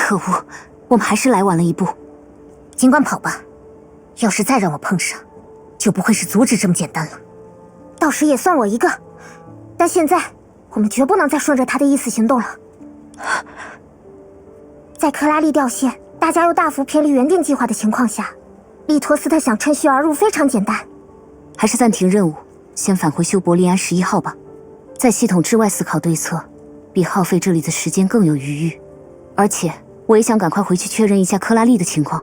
可恶，我们还是来晚了一步。尽管跑吧，要是再让我碰上，就不会是阻止这么简单了。到时也算我一个。但现在，我们绝不能再顺着他的意思行动了。在克拉利掉线，大家又大幅偏离原定计划的情况下，利托斯特想趁虚而入非常简单。还是暂停任务，先返回休伯利安11号吧。在系统之外思考对策，比耗费这里的时间更有余裕。而且，我也想赶快回去确认一下克拉利的情况。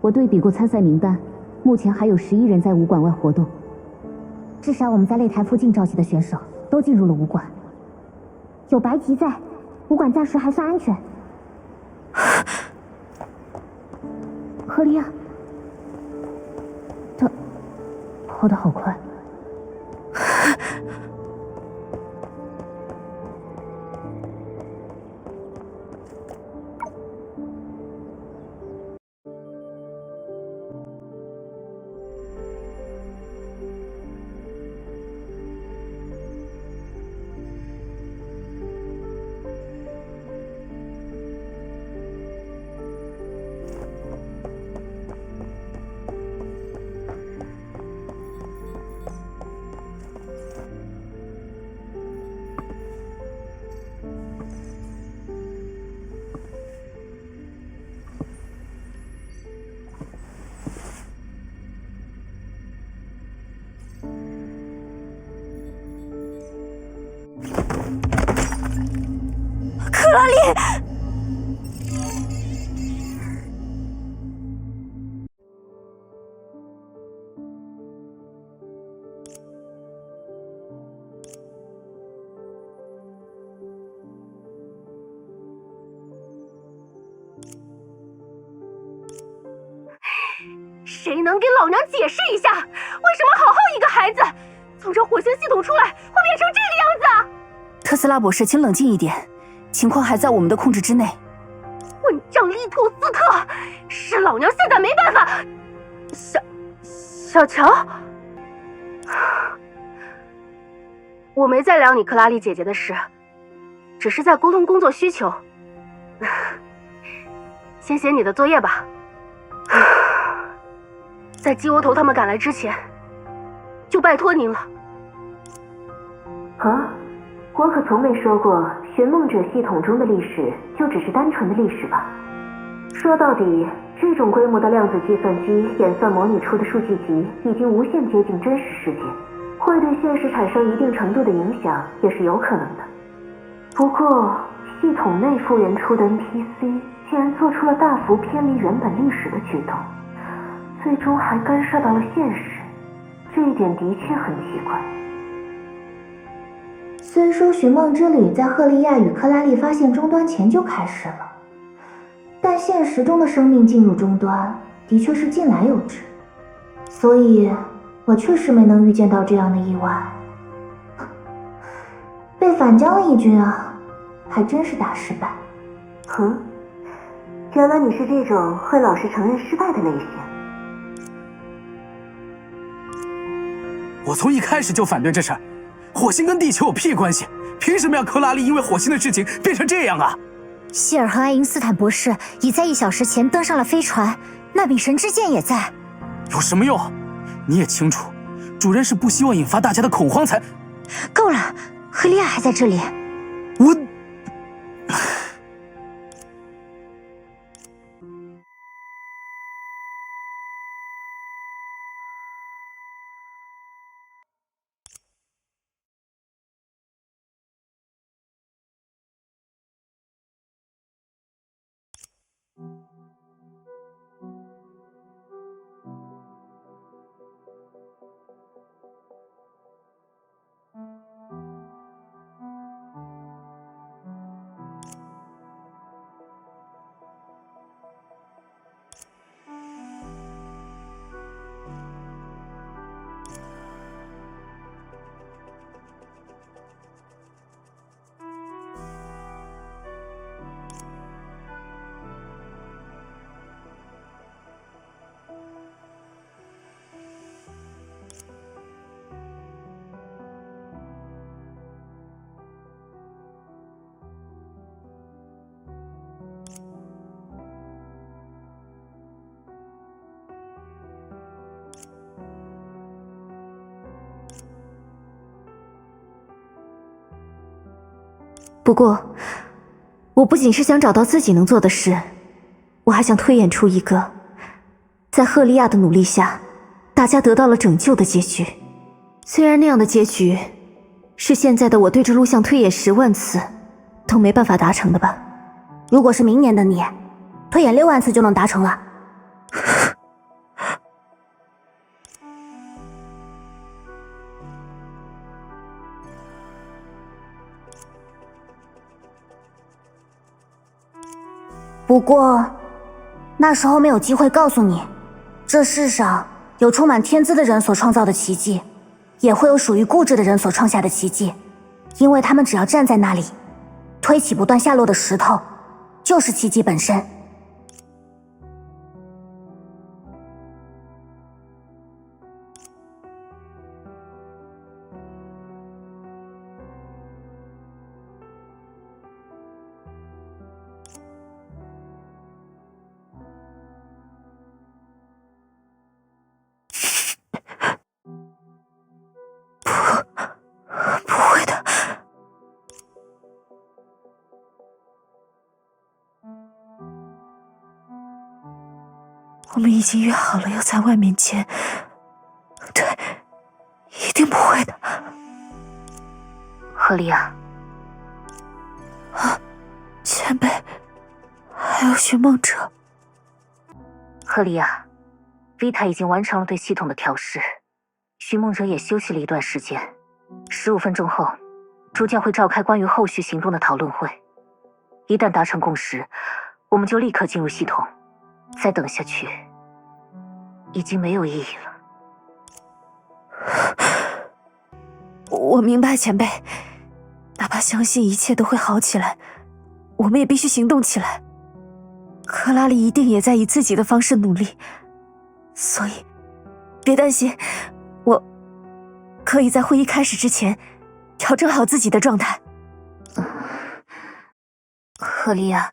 我对比过参赛名单，目前还有11人在武馆外活动。至少我们在擂台附近召集的选手都进入了武馆。有白吉在，武馆暂时还算安全。赫利亚，他跑得好快。克拉丽！谁能给老娘解释一下，为什么好好一个孩子，从这火星系统出来会变成这个样子啊？特斯拉博士，请冷静一点，情况还在我们的控制之内。混账利托斯特，是老娘现在没办法。小乔，我没再聊你克拉丽姐姐的事，只是在沟通工作需求。先写你的作业吧。在鸡窝头他们赶来之前，就拜托您了。啊，我可从没说过寻梦者系统中的历史就只是单纯的历史吧。说到底，这种规模的量子计算机演算模拟出的数据集已经无限接近真实世界，会对现实产生一定程度的影响也是有可能的。不过，系统内复原出的 NPC 竟然做出了大幅偏离原本历史的举动，最终还干涉到了现实，这一点的确很奇怪。虽说寻梦之旅在赫利亚与克拉丽发现终端前就开始了，但现实中的生命进入终端的确是近来有之，所以我确实没能预见到这样的意外。被反将了一军啊，还真是大失败。原来你是这种会老实承认失败的类型。我从一开始就反对这事儿，火星跟地球有屁关系？凭什么要克拉丽因为火星的事情变成这样啊？希尔和爱因斯坦博士已在1小时前登上了飞船，那柄神之剑也在。有什么用？你也清楚，主人是不希望引发大家的恐慌才……够了，赫利亚还在这里。我……不过，我不仅是想找到自己能做的事，我还想推演出一个，在赫利亚的努力下，大家得到了拯救的结局。虽然那样的结局，是现在的我对着录像推演10万次，都没办法达成的吧？如果是明年的你，推演6万次就能达成了。不过，那时候没有机会告诉你，这世上有充满天资的人所创造的奇迹，也会有属于固执的人所创下的奇迹，因为他们只要站在那里，推起不断下落的石头，就是奇迹本身。不会的。我们已经约好了要在外面见，对，一定不会的。赫利亚，前辈，还有寻梦者。赫利亚，维塔已经完成了对系统的调试，寻梦者也休息了一段时间。15分钟后，主教会召开关于后续行动的讨论会。一旦达成共识，我们就立刻进入系统。再等下去，已经没有意义了。我明白，前辈。哪怕相信一切都会好起来，我们也必须行动起来。克拉丽一定也在以自己的方式努力，所以别担心，我可以在会议开始之前调整好自己的状态。赫利亚，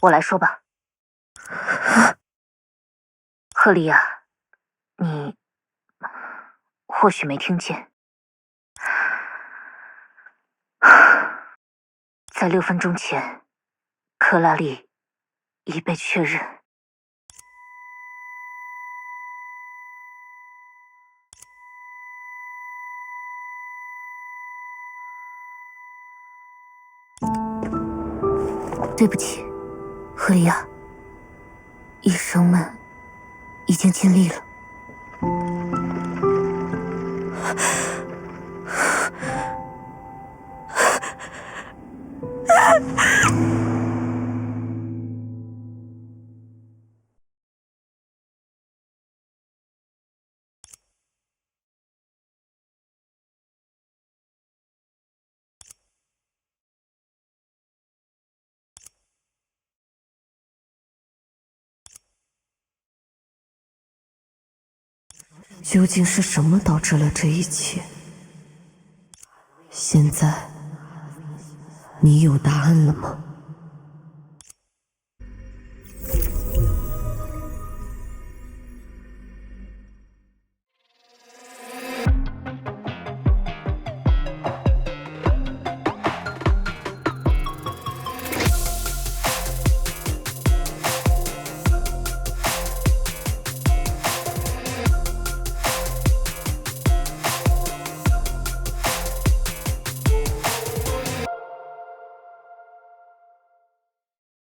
我来说吧。赫利亚，你或许没听见，在6分钟前，克拉丽已被确认。对不起，赫利亚，医生们已经尽力了。究竟是什么导致了这一切？现在，你有答案了吗？